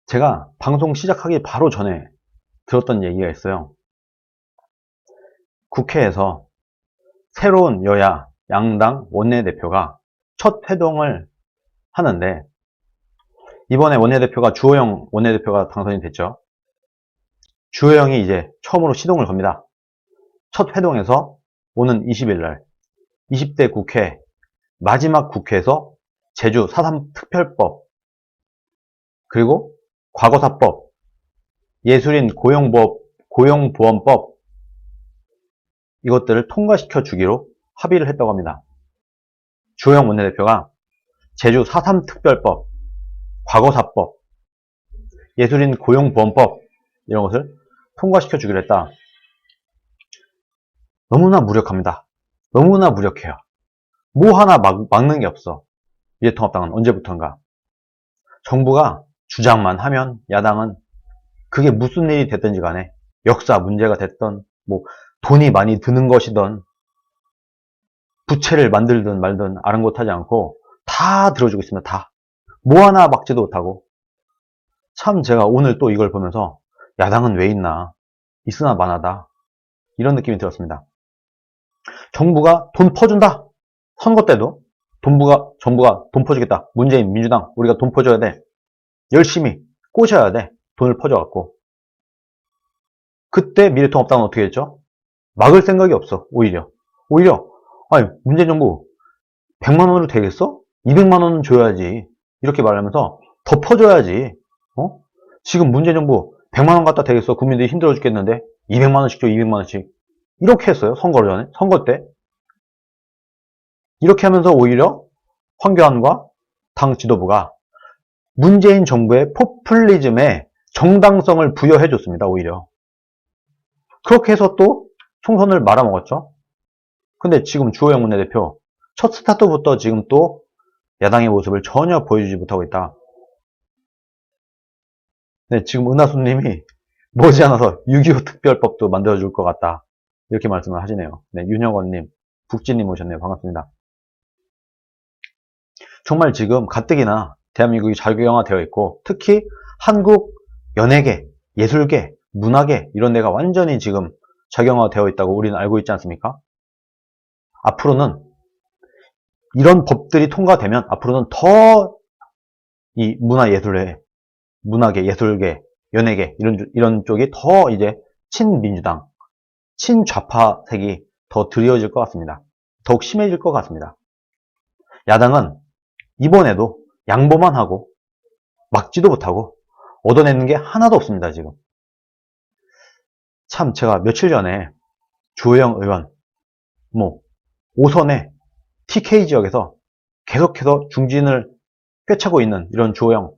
제가 방송 시작하기 바로 전에 들었던 얘기가 있어요. 국회에서 새로운 여야 양당 원내대표가 첫 회동을 하는데, 이번에 원내대표가 주호영 원내대표가 당선이 됐죠. 주호영이 이제 처음으로 시동을 겁니다. 첫 회동에서 오는 20일날 20대 국회 마지막 국회에서 제주 4.3 특별법, 그리고 과거사법, 예술인 고용보험법, 이것들을 통과시켜 주기로 합의를 했다고 합니다. 주호영 원내대표가 제주 4.3 특별법, 과거사법, 예술인 고용보험법, 이런 것을 통과시켜 주기로 했다. 너무나 무력합니다. 너무나 무력해요. 뭐 하나 막는 게 없어. 미래통합당은 언제부턴가. 정부가 주장만 하면 야당은 그게 무슨 일이 됐든지 간에, 역사 문제가 됐던, 뭐 돈이 많이 드는 것이든 부채를 만들든 말든 아랑곳하지 않고 다 들어주고 있습니다. 다. 뭐 하나 막지도 못하고. 참 제가 오늘 또 이걸 보면서 야당은 왜 있나, 있으나 마나다, 이런 느낌이 들었습니다. 정부가 돈 퍼준다. 선거 때도 정부가 돈 퍼주겠다. 문재인 민주당 우리가 돈 퍼줘야 돼. 열심히 꼬셔야 돼. 돈을 퍼줘갖고. 그때 미래통합당은 어떻게 했죠? 막을 생각이 없어. 오히려 아니 문재인 정부 100만 원으로 되겠어? 200만 원은 줘야지. 이렇게 말하면서 더 퍼줘야지. 지금 문재인 정부 100만 원 갖다 되겠어? 국민들이 힘들어 죽겠는데 200만 원씩 줘. 200만 원씩. 이렇게 했어요. 선거 때. 이렇게 하면서 오히려 황교안과 당 지도부가 문재인 정부의 포퓰리즘에 정당성을 부여해 줬습니다. 오히려. 그렇게 해서 또 총선을 말아먹었죠. 근데 지금 주호영 원내대표 첫 스타트부터 지금 또 야당의 모습을 전혀 보여주지 못하고 있다. 네, 지금 은하수님이 머지않아서 6.25 특별법도 만들어줄 것 같다, 이렇게 말씀을 하시네요. 네, 윤영원님, 북진님 오셨네요. 반갑습니다. 정말 지금 가뜩이나 대한민국이 자유경화되어 있고, 특히 한국 연예계, 예술계, 문화계 이런 데가 완전히 지금 자유경화되어 있다고 우리는 알고 있지 않습니까? 앞으로는 이런 법들이 통과되면 앞으로는 더 이 문화계, 예술계, 연예계 이런 쪽이 더 이제 친민주당, 친좌파색이 더 드리워질 것 같습니다. 더욱 심해질 것 같습니다. 야당은 이번에도 양보만 하고 막지도 못하고 얻어내는 게 하나도 없습니다. 지금 참 제가 며칠 전에 주호영 의원 뭐 5선의 TK 지역에서 계속해서 중진을 꿰차고 있는 이런 주호영,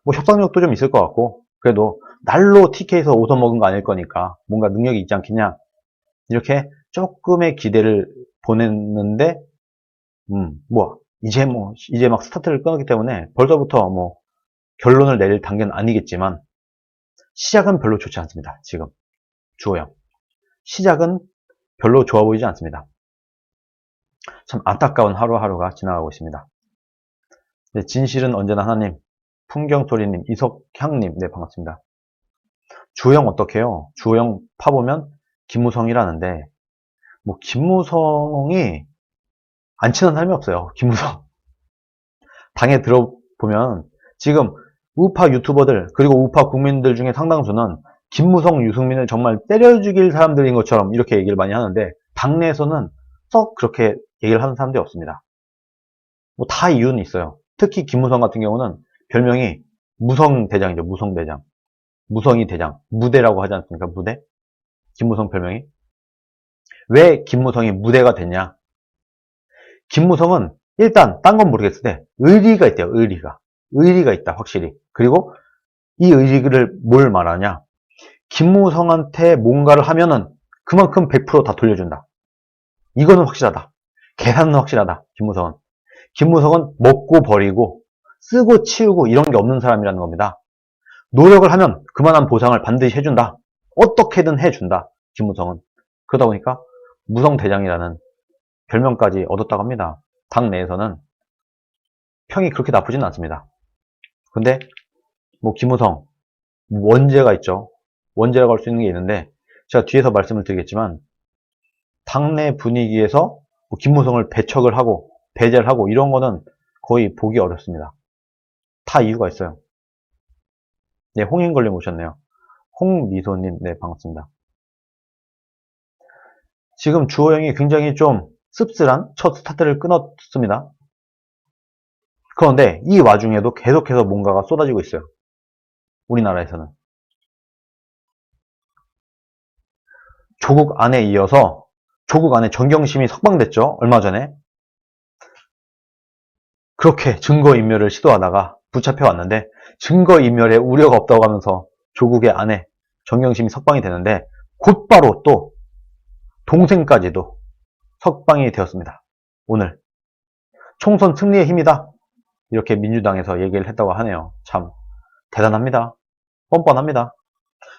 뭐 협상력도 좀 있을 것 같고, 그래도 날로 TK에서 5선 먹은 거 아닐 거니까 뭔가 능력이 있지 않겠냐, 이렇게 조금의 기대를 보냈는데 이제 막 스타트를 끊었기 때문에 벌써부터 뭐 결론을 내릴 단계는 아니겠지만 시작은 별로 좋지 않습니다. 지금 주호영 시작은 별로 좋아 보이지 않습니다. 참 안타까운 하루하루가 지나가고 있습니다. 네, 진실은 언제나 하나님, 풍경소리님, 이석향님, 네, 반갑습니다. 주호영 어떡해요? 주호영 파보면 김무성이라는데, 뭐 김무성이 안 친한 사람이 없어요. 김무성 당에 들어보면 지금 우파 유튜버들 그리고 우파 국민들 중에 상당수는 김무성, 유승민을 정말 때려 죽일 사람들인 것처럼 이렇게 얘기를 많이 하는데, 당내에서는 썩 그렇게 얘기를 하는 사람들이 없습니다. 뭐 다 이유는 있어요. 특히 김무성 같은 경우는 별명이 무성대장이죠. 무성대장, 무성이 대장, 무대라고 하지 않습니까? 무대. 김무성 별명이. 왜 김무성이 무대가 됐냐? 김무성은 일단 딴 건 모르겠는데 의리가 있대요. 의리가 있다, 확실히. 그리고 이 의리를 뭘 말하냐? 김무성한테 뭔가를 하면은 그만큼 100% 다 돌려준다. 이거는 확실하다. 계산은 확실하다. 김무성은 먹고 버리고 쓰고 치우고 이런 게 없는 사람이라는 겁니다. 노력을 하면 그만한 보상을 반드시 해준다. 어떻게든 해준다. 김무성은. 그러다 보니까 무성대장이라는 별명까지 얻었다고 합니다. 당 내에서는 평이 그렇게 나쁘지는 않습니다. 근데 뭐 김무성, 원재가 있죠. 원재라고 할 수 있는 게 있는데 제가 뒤에서 말씀을 드리겠지만 당내 분위기에서 뭐 김무성을 배척을 하고 배제를 하고 이런 거는 거의 보기 어렵습니다. 다 이유가 있어요. 네, 홍인걸님 오셨네요. 홍미소님, 네, 반갑습니다. 지금 주호영이 굉장히 좀 씁쓸한 첫 스타트를 끊었습니다. 그런데 이 와중에도 계속해서 뭔가가 쏟아지고 있어요. 우리나라에서는. 조국 안에 이어서 조국 안에 정경심이 석방됐죠. 얼마 전에. 그렇게 증거인멸을 시도하다가 붙잡혀왔는데 증거인멸에 우려가 없다고 하면서 조국의 아내 정경심이 석방이 되는데 곧바로 또 동생까지도 석방이 되었습니다. 오늘 총선 승리의 힘이다 이렇게 민주당에서 얘기를 했다고 하네요. 참 대단합니다. 뻔뻔합니다.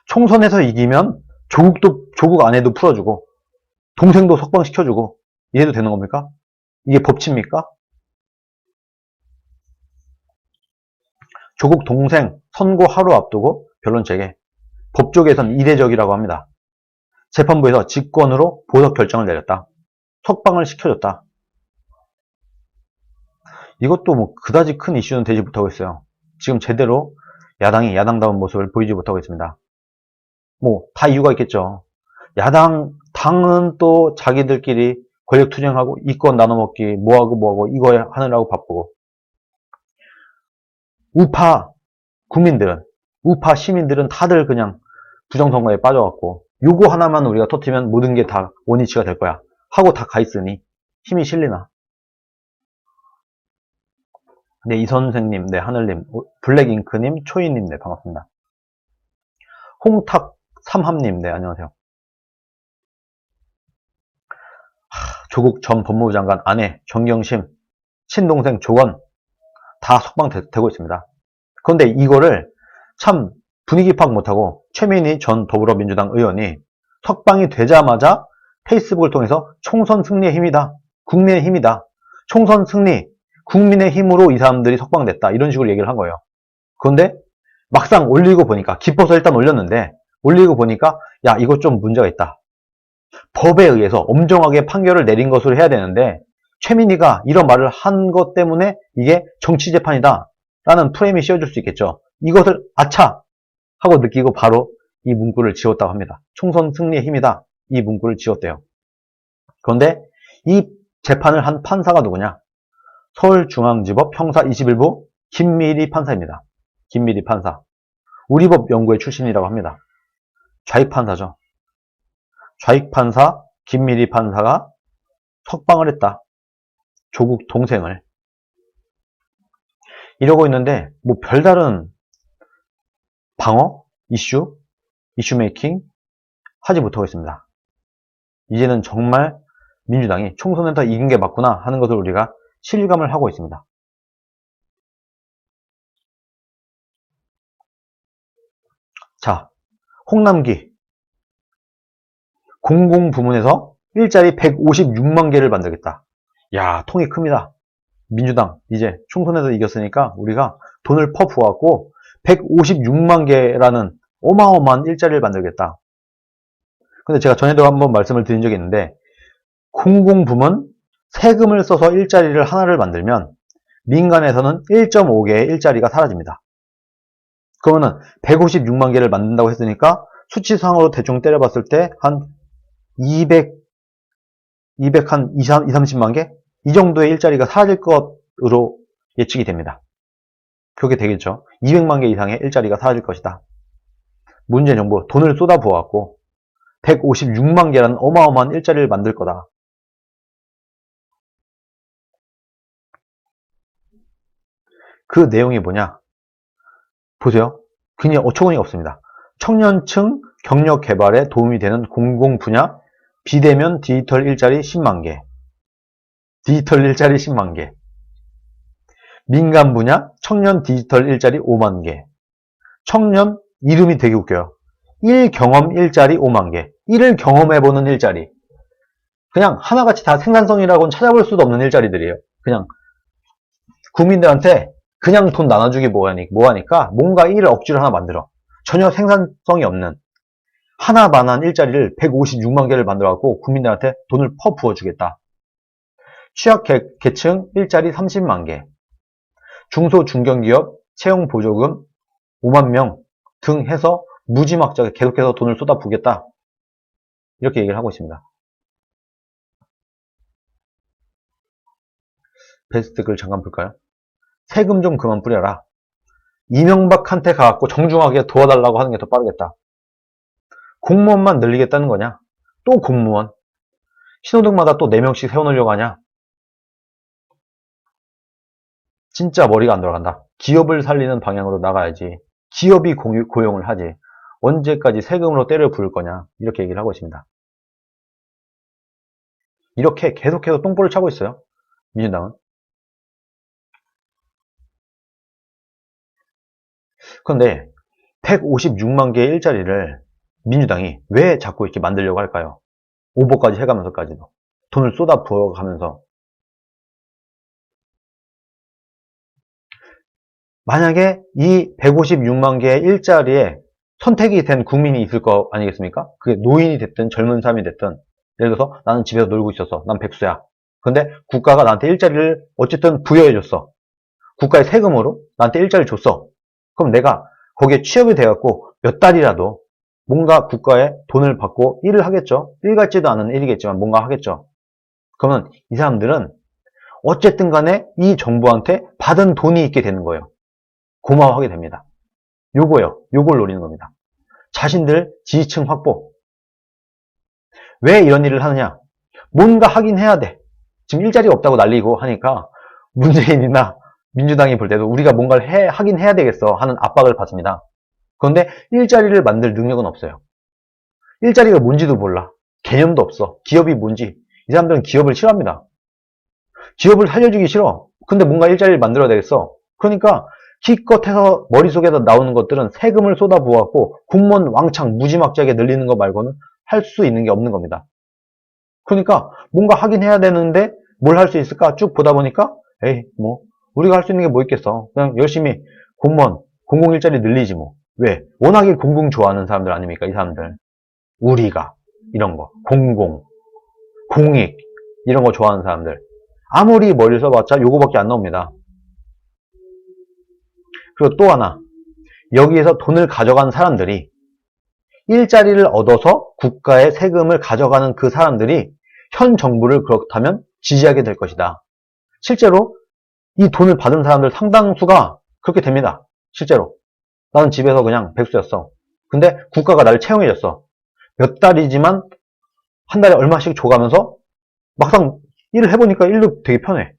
총선에서 이기면 조국 아내도 풀어주고 동생도 석방시켜주고 이래도 되는 겁니까? 이게 법치입니까? 조국 동생 선고 하루 앞두고 변론 재개. 법조계에서는 이례적이라고 합니다. 재판부에서 직권으로 보석 결정을 내렸다. 석방을 시켜줬다. 이것도 뭐 그다지 큰 이슈는 되지 못하고 있어요. 지금 제대로 야당이 야당다운 모습을 보이지 못하고 있습니다. 뭐 다 이유가 있겠죠. 당은 또 자기들끼리 권력 투쟁하고 이권 나눠먹기 뭐하고 이거 하느라고 바쁘고 우파 시민들은 다들 그냥 부정선거에 빠져갖고 요거 하나만 우리가 터뜨리면 모든 게 다 원위치가 될 거야 하고 다 가있으니 힘이 실리나. 네, 이선생님, 네, 하늘님, 블랙잉크님, 초이님, 네, 반갑습니다. 홍탁삼함님, 네, 안녕하세요. 조국 전 법무부 장관 아내 정경심, 친동생 조건 다 석방되고 있습니다. 그런데 이거를 참 분위기 파악 못하고 최민희 전 더불어민주당 의원이 석방이 되자마자 페이스북을 통해서 총선 승리의 힘이다. 국민의 힘이다. 총선 승리, 국민의 힘으로 이 사람들이 석방됐다. 이런 식으로 얘기를 한 거예요. 그런데 막상 올리고 보니까 기뻐서 일단 올렸는데 올리고 보니까 야 이거 좀 문제가 있다. 법에 의해서 엄정하게 판결을 내린 것으로 해야 되는데 최민희가 이런 말을 한 것 때문에 이게 정치재판이다 라는 프레임이 씌워질 수 있겠죠. 이것을 아차 하고 느끼고 바로 이 문구를 지웠다고 합니다. 총선 승리의 힘이다. 이 문구를 지웠대요. 그런데 이 재판을 한 판사가 누구냐? 서울중앙지법 형사 21부 김미리 판사입니다. 김미리 판사. 우리법 연구회 출신이라고 합니다. 좌익판사죠. 좌익판사 김미리 판사가 석방을 했다. 조국 동생을. 이러고 있는데 뭐 별다른 방어, 이슈 메이킹 하지 못하고 있습니다. 이제는 정말 민주당이 총선에서 이긴 게 맞구나 하는 것을 우리가 실감을 하고 있습니다. 자, 홍남기 공공부문에서 일자리 156만 개를 만들겠다. 야, 통이 큽니다. 민주당 이제 총선에서 이겼으니까 우리가 돈을 퍼부어갖고 156만 개라는 어마어마한 일자리를 만들겠다. 근데 제가 전에도 한번 말씀을 드린 적이 있는데 공공부문 세금을 써서 일자리를 하나를 만들면 민간에서는 1.5개의 일자리가 사라집니다. 그러면은 156만 개를 만든다고 했으니까 수치상으로 대충 때려봤을 때 한 30만 개? 이 정도의 일자리가 사라질 것으로 예측이 됩니다. 그렇게 되겠죠. 200만 개 이상의 일자리가 사라질 것이다. 문재인 정부 돈을 쏟아부어갖고 156만 개라는 어마어마한 일자리를 만들 거다. 그 내용이 뭐냐? 보세요. 굉장히 어처구니가 없습니다. 청년층 경력 개발에 도움이 되는 공공 분야 비대면 디지털 일자리 10만 개. 디지털 일자리 10만 개. 민간 분야 청년 디지털 일자리 5만 개. 청년 이름이 되게 웃겨요. 1경험 일자리 5만 개. 1을 경험해보는 일자리. 그냥 하나같이 다 생산성이라고는 찾아볼 수도 없는 일자리들이에요. 그냥 국민들한테 그냥 돈 나눠주기 뭐하니까 뭔가 일을 억지로 하나 만들어. 전혀 생산성이 없는 하나만한 일자리를 156만 개를 만들어갖고 국민들한테 돈을 퍼부어주겠다. 취약계층 일자리 30만 개, 중소중견기업 채용보조금 5만 명 등 해서 무지막지하게 계속해서 돈을 쏟아부겠다. 이렇게 얘기를 하고 있습니다. 베스트 글 잠깐 볼까요? 세금 좀 그만 뿌려라. 이명박한테 가갖고 정중하게 도와달라고 하는 게 더 빠르겠다. 공무원만 늘리겠다는 거냐? 또 공무원. 신호등마다 또 4명씩 세워놓으려고 하냐? 진짜 머리가 안 돌아간다. 기업을 살리는 방향으로 나가야지. 기업이 고용을 하지. 언제까지 세금으로 때려 부을 거냐? 이렇게 얘기를 하고 있습니다. 이렇게 계속해서 똥볼을 차고 있어요. 민주당은. 그런데 156만 개의 일자리를 민주당이 왜 자꾸 이렇게 만들려고 할까요? 오보까지 해가면서까지도. 돈을 쏟아 부어가면서. 만약에 이 156만 개의 일자리에 선택이 된 국민이 있을 거 아니겠습니까? 그게 노인이 됐든 젊은 사람이 됐든, 예를 들어서 나는 집에서 놀고 있었어. 난 백수야. 근데 국가가 나한테 일자리를 어쨌든 부여해줬어. 국가의 세금으로 나한테 일자리를 줬어. 그럼 내가 거기에 취업이 돼갖고 몇 달이라도 뭔가 국가에 돈을 받고 일을 하겠죠. 일 같지도 않은 일이겠지만 뭔가 하겠죠. 그러면 이 사람들은 어쨌든 간에 이 정부한테 받은 돈이 있게 되는 거예요. 고마워하게 됩니다. 요거요. 요걸 노리는 겁니다. 자신들 지지층 확보. 왜 이런 일을 하느냐? 뭔가 하긴 해야 돼. 지금 일자리가 없다고 난리고 하니까 문재인이나 민주당이 볼 때도 우리가 뭔가를 하긴 해야 되겠어 하는 압박을 받습니다. 그런데 일자리를 만들 능력은 없어요. 일자리가 뭔지도 몰라. 개념도 없어. 기업이 뭔지. 이 사람들은 기업을 싫어합니다. 기업을 살려주기 싫어. 근데 뭔가 일자리를 만들어야 되겠어. 그러니까 기껏해서 머릿속에서 나오는 것들은 세금을 쏟아부어갖고 공무원 왕창 무지막지하게 늘리는 거 말고는 할 수 있는 게 없는 겁니다. 그러니까 뭔가 하긴 해야 되는데 뭘 할 수 있을까 쭉 보다 보니까 에이 뭐 우리가 할 수 있는 게 뭐 있겠어. 그냥 열심히 공무원 공공 일자리 늘리지 뭐. 왜? 워낙에 공공 좋아하는 사람들 아닙니까 이 사람들. 우리가 이런 거 공공 공익 이런 거 좋아하는 사람들 아무리 머리를 써봤자 요거밖에 안 나옵니다. 그리고 또 하나 여기에서 돈을 가져간 사람들이 일자리를 얻어서 국가의 세금을 가져가는 그 사람들이 현 정부를 그렇다면 지지하게 될 것이다. 실제로 이 돈을 받은 사람들 상당수가 그렇게 됩니다. 실제로 나는 집에서 그냥 백수였어. 근데 국가가 나를 채용해줬어. 몇 달이지만 한 달에 얼마씩 줘가면서 막상 일을 해보니까 일도 되게 편해.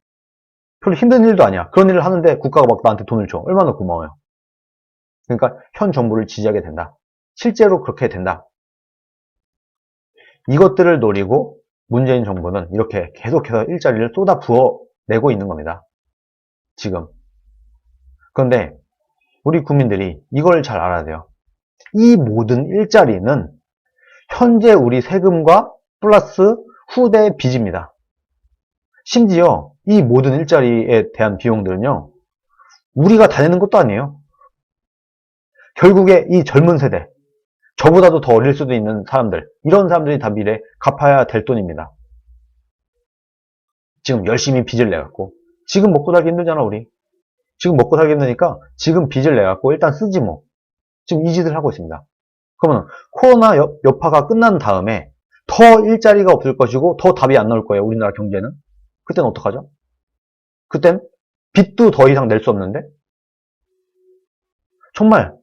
별로 힘든 일도 아니야. 그런 일을 하는데 국가가 막 나한테 돈을 줘. 얼마나 고마워요. 그러니까 현 정부를 지지하게 된다. 실제로 그렇게 된다. 이것들을 노리고 문재인 정부는 이렇게 계속해서 일자리를 쏟아 부어내고 있는 겁니다. 지금. 그런데 우리 국민들이 이걸 잘 알아야 돼요. 이 모든 일자리는 현재 우리 세금과 플러스 후대의 빚입니다. 심지어 이 모든 일자리에 대한 비용들은요. 우리가 다 내는 것도 아니에요. 결국에 이 젊은 세대, 저보다도 더 어릴 수도 있는 사람들, 이런 사람들이 다 미래 갚아야 될 돈입니다. 지금 열심히 빚을 내갖고 지금 먹고 살기 힘들잖아 우리. 지금 먹고 살기 힘드니까 지금 빚을 내갖고 일단 쓰지 뭐. 지금 이 짓을 하고 있습니다. 그러면 코로나 여파가 끝난 다음에 더 일자리가 없을 것이고 더 답이 안 나올 거예요. 우리나라 경제는. 그땐 어떡하죠? 그땐 빚도 더 이상 낼 수 없는데 정말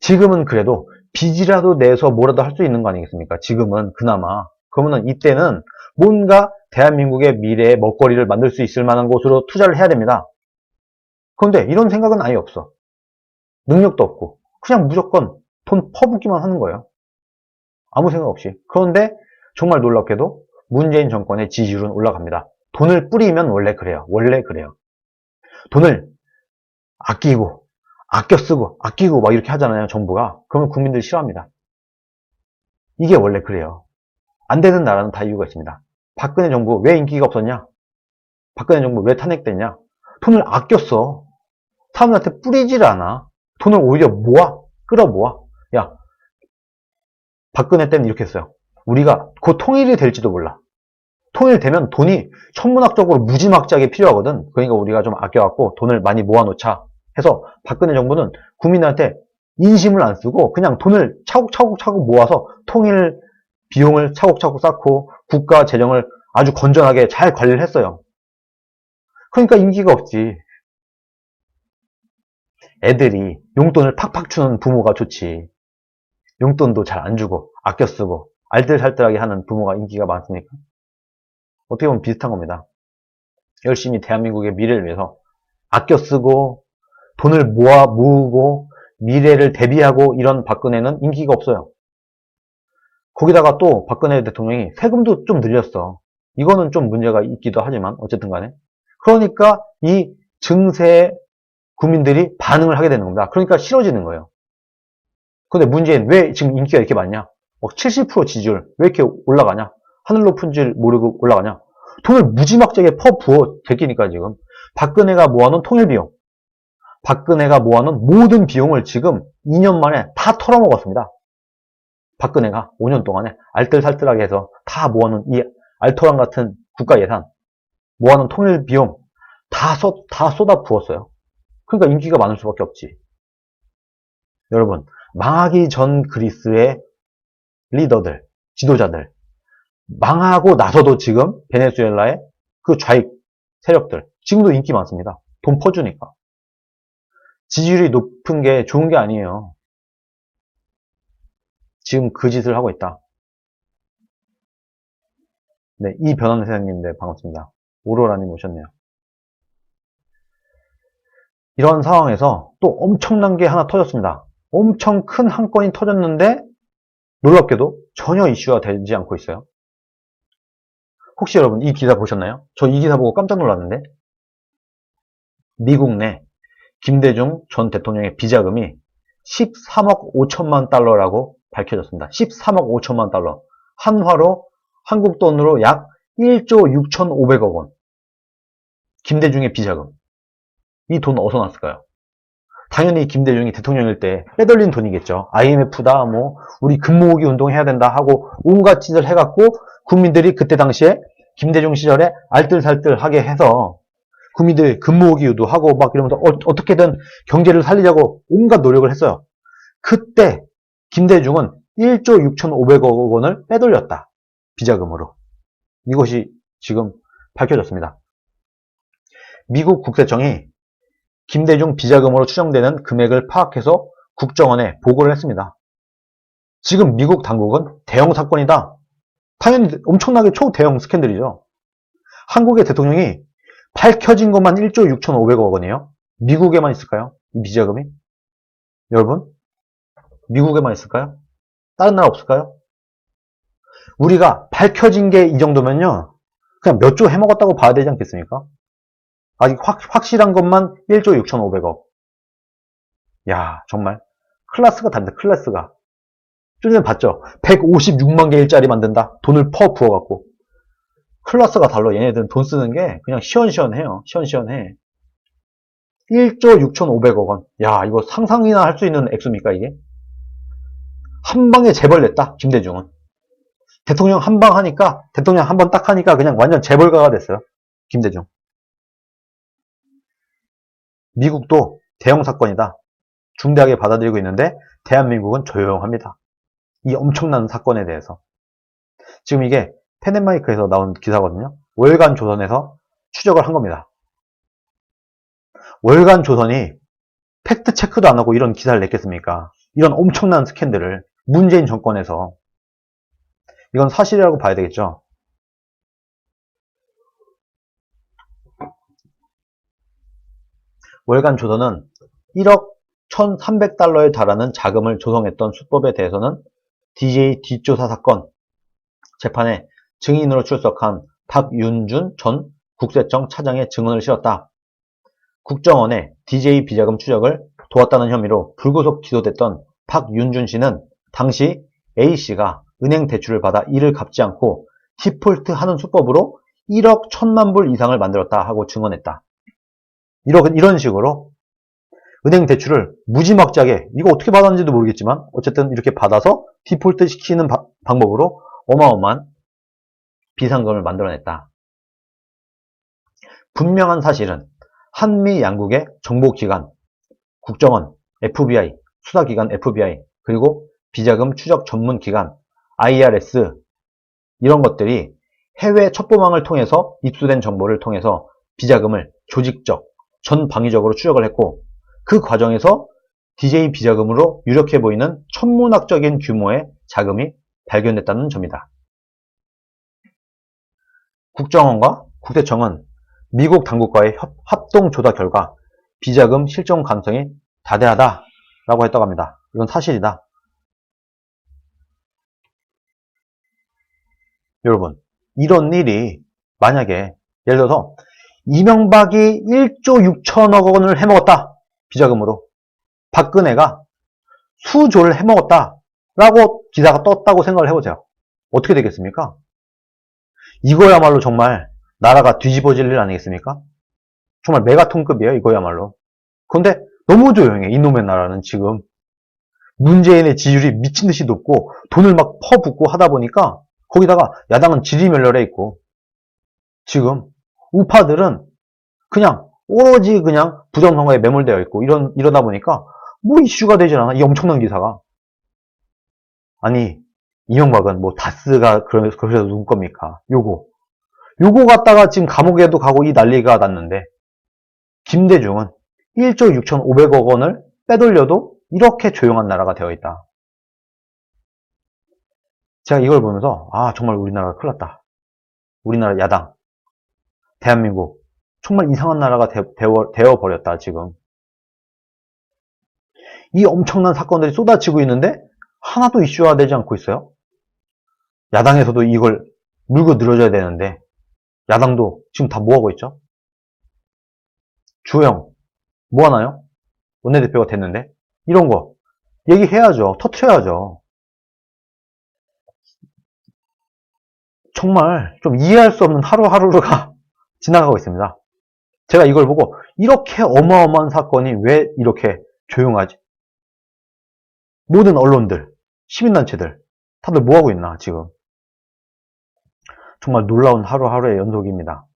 지금은 그래도 빚이라도 내서 뭐라도 할 수 있는 거 아니겠습니까? 지금은 그나마. 그러면 이때는 뭔가 대한민국의 미래의 먹거리를 만들 수 있을 만한 곳으로 투자를 해야 됩니다. 그런데 이런 생각은 아예 없어. 능력도 없고 그냥 무조건 돈 퍼붓기만 하는 거예요. 아무 생각 없이. 그런데 정말 놀랍게도 문재인 정권의 지지율은 올라갑니다. 돈을 뿌리면 원래 그래요. 원래 그래요. 돈을 아끼고 아껴 쓰고 아끼고 막 이렇게 하잖아요. 정부가. 그러면 국민들 싫어합니다. 이게 원래 그래요. 안 되는 나라는 다 이유가 있습니다. 박근혜 정부 왜 인기가 없었냐? 박근혜 정부 왜 탄핵됐냐? 돈을 아꼈어. 사람들한테 뿌리질 않아. 돈을 오히려 끌어모아. 야, 박근혜 때는 이렇게 했어요. 우리가 곧 통일이 될지도 몰라. 통일되면 돈이 천문학적으로 무지막지하게 필요하거든. 그러니까 우리가 좀 아껴갖고 돈을 많이 모아놓자 해서 박근혜 정부는 국민한테 인심을 안 쓰고 그냥 돈을 차곡차곡 모아서 통일 비용을 차곡차곡 쌓고 국가 재정을 아주 건전하게 잘 관리를 했어요. 그러니까 인기가 없지. 애들이 용돈을 팍팍 주는 부모가 좋지. 용돈도 잘 안 주고 아껴 쓰고 알뜰살뜰하게 하는 부모가 인기가 많습니까? 어떻게 보면 비슷한 겁니다. 열심히 대한민국의 미래를 위해서 아껴 쓰고 돈을 모으고 미래를 대비하고 이런 박근혜는 인기가 없어요. 거기다가 또 박근혜 대통령이 세금도 좀 늘렸어. 이거는 좀 문제가 있기도 하지만 어쨌든 간에. 그러니까 이 증세에 국민들이 반응을 하게 되는 겁니다. 그러니까 싫어지는 거예요. 근데 문재인 왜 지금 인기가 이렇게 많냐? 70% 지지율 왜 이렇게 올라가냐? 하늘 높은 줄 모르고 올라가냐? 돈을 무지막지하게 퍼부어 제끼니까 지금 박근혜가 모아놓은 통일비용, 박근혜가 모아놓은 모든 비용을 지금 2년 만에 다 털어먹었습니다. 박근혜가 5년 동안에 알뜰살뜰하게 해서 다 모아놓은 이 알토란 같은 국가 예산, 모아놓은 통일비용 다 쏟아 부었어요. 그러니까 인기가 많을 수밖에 없지. 여러분, 망하기 전 그리스의 리더들, 지도자들, 망하고 나서도 지금 베네수엘라의 그 좌익 세력들, 지금도 인기 많습니다. 돈 퍼주니까. 지지율이 높은 게 좋은 게 아니에요. 지금 그 짓을 하고 있다. 네, 이 변호사 선생님들 반갑습니다. 오로라님 오셨네요. 이런 상황에서 또 엄청난 게 하나 터졌습니다. 엄청 큰 한 건이 터졌는데 놀랍게도 전혀 이슈가 되지 않고 있어요. 혹시 여러분 이 기사 보셨나요? 저 이 기사 보고 깜짝 놀랐는데 미국 내 김대중 전 대통령의 비자금이 13억 5천만 달러라고 밝혀졌습니다. 13억 5천만 달러. 한화로 한국 돈으로 약 1조 6,500억 원. 김대중의 비자금. 이 돈 어디서 났을까요? 당연히 김대중이 대통령일 때 빼돌린 돈이겠죠. IMF다, 우리 금모으기 운동 해야 된다 하고 온갖 짓을 해갖고 국민들이 그때 당시에 김대중 시절에 알뜰살뜰하게 해서 국민들이 금모으기 유도하고 막 이러면서 어떻게든 경제를 살리려고 온갖 노력을 했어요. 그때 김대중은 1조 6,500억 원을 빼돌렸다. 비자금으로. 이것이 지금 밝혀졌습니다. 미국 국세청이 김대중 비자금으로 추정되는 금액을 파악해서 국정원에 보고를 했습니다. 지금 미국 당국은 대형 사건이다. 당연히 엄청나게 초대형 스캔들이죠. 한국의 대통령이 밝혀진 것만 1조 6,500억 원이에요. 미국에만 있을까요? 이 비자금이? 여러분, 미국에만 있을까요? 다른 나라 없을까요? 우리가 밝혀진 게 이 정도면요, 그냥 몇 조 해먹었다고 봐야 되지 않겠습니까? 아직 확실한 것만 1조 6,500억. 야, 정말 클래스가 다릅니다. 클래스가. 좀 전에 봤죠? 156만 개 일자리 만든다. 돈을 부어갖고. 클래스가 달라. 얘네들은 돈 쓰는 게 그냥 시원시원해요. 시원시원해. 1조 6,500억 원. 야, 이거 상상이나 할 수 있는 액수입니까, 이게? 한 방에 재벌 냈다, 김대중은. 대통령 한 방 하니까, 대통령 한 번 딱 하니까 그냥 완전 재벌가가 됐어요. 김대중. 미국도 대형 사건이다. 중대하게 받아들이고 있는데, 대한민국은 조용합니다. 이 엄청난 사건에 대해서. 지금 이게 펜앤마이크에서 나온 기사거든요. 월간 조선에서 추적을 한 겁니다. 월간 조선이 팩트 체크도 안 하고 이런 기사를 냈겠습니까? 이런 엄청난 스캔들을 문재인 정권에서. 이건 사실이라고 봐야 되겠죠. 월간 조선은 1억 1,300달러에 달하는 자금을 조성했던 수법에 대해서는 DJ 뒷조사 사건 재판에 증인으로 출석한 박윤준 전 국세청 차장의 증언을 실었다. 국정원의 DJ 비자금 추적을 도왔다는 혐의로 불구속 기소됐던 박윤준 씨는 당시 A씨가 은행 대출을 받아 이를 갚지 않고 디폴트 하는 수법으로 1억 1,000만 불 이상을 만들었다 하고 증언했다. 이런 식으로 은행 대출을 무지막지하게, 이거 어떻게 받았는지도 모르겠지만 어쨌든 이렇게 받아서 디폴트 시키는 방법으로 어마어마한 비상금을 만들어냈다. 분명한 사실은 한미 양국의 정보기관, 국정원, FBI, 수사기관 FBI, 그리고 비자금 추적 전문기관 IRS, 이런 것들이 해외 첩보망을 통해서 입수된 정보를 통해서 비자금을 조직적, 전방위적으로 추적을 했고, 그 과정에서 DJ 비자금으로 유력해 보이는 천문학적인 규모의 자금이 발견됐다는 점이다. 국정원과 국세청은 미국 당국과의 합동 조사 결과 비자금 실종 가능성이 다대하다라고 했다고 합니다. 이건 사실이다. 여러분, 이런 일이 만약에 예를 들어서 이명박이 1조 6천억 원을 해먹었다. 비자금으로. 박근혜가 수조를 해먹었다. 라고 기사가 떴다고 생각을 해보세요. 어떻게 되겠습니까? 이거야말로 정말 나라가 뒤집어질 일 아니겠습니까? 정말 메가톤급이에요, 이거야말로. 그런데 너무 조용해, 이놈의 나라는 지금. 문재인의 지지율이 미친듯이 높고 돈을 막 퍼붓고 하다 보니까 거기다가 야당은 지리멸렬해 있고, 지금 우파들은 그냥 오로지 그냥 부정선거에 매몰되어 있고 이러다 보니까 뭐 이슈가 되질 않아, 이 엄청난 기사가. 아니, 이명박은 뭐 다스가 그러셔서 누구 겁니까? 요거 갖다가 지금 감옥에도 가고 이 난리가 났는데, 김대중은 1조 6,500억 원을 빼돌려도 이렇게 조용한 나라가 되어 있다. 제가 이걸 보면서 정말 우리나라가 큰일 났다. 우리나라 야당, 대한민국 정말 이상한 나라가 되어버렸다. 지금 이 엄청난 사건들이 쏟아지고 있는데 하나도 이슈화 되지 않고 있어요. 야당에서도 이걸 물고 늘어져야 되는데 야당도 지금 다 뭐하고 있죠? 주호영 뭐하나요? 원내대표가 됐는데 이런 거 얘기해야죠. 터트려야죠. 정말 좀 이해할 수 없는 하루하루가 지나가고 있습니다. 제가 이걸 보고 이렇게 어마어마한 사건이 왜 이렇게 조용하지? 모든 언론들, 시민단체들 다들 뭐하고 있나 지금. 정말 놀라운 하루하루의 연속입니다.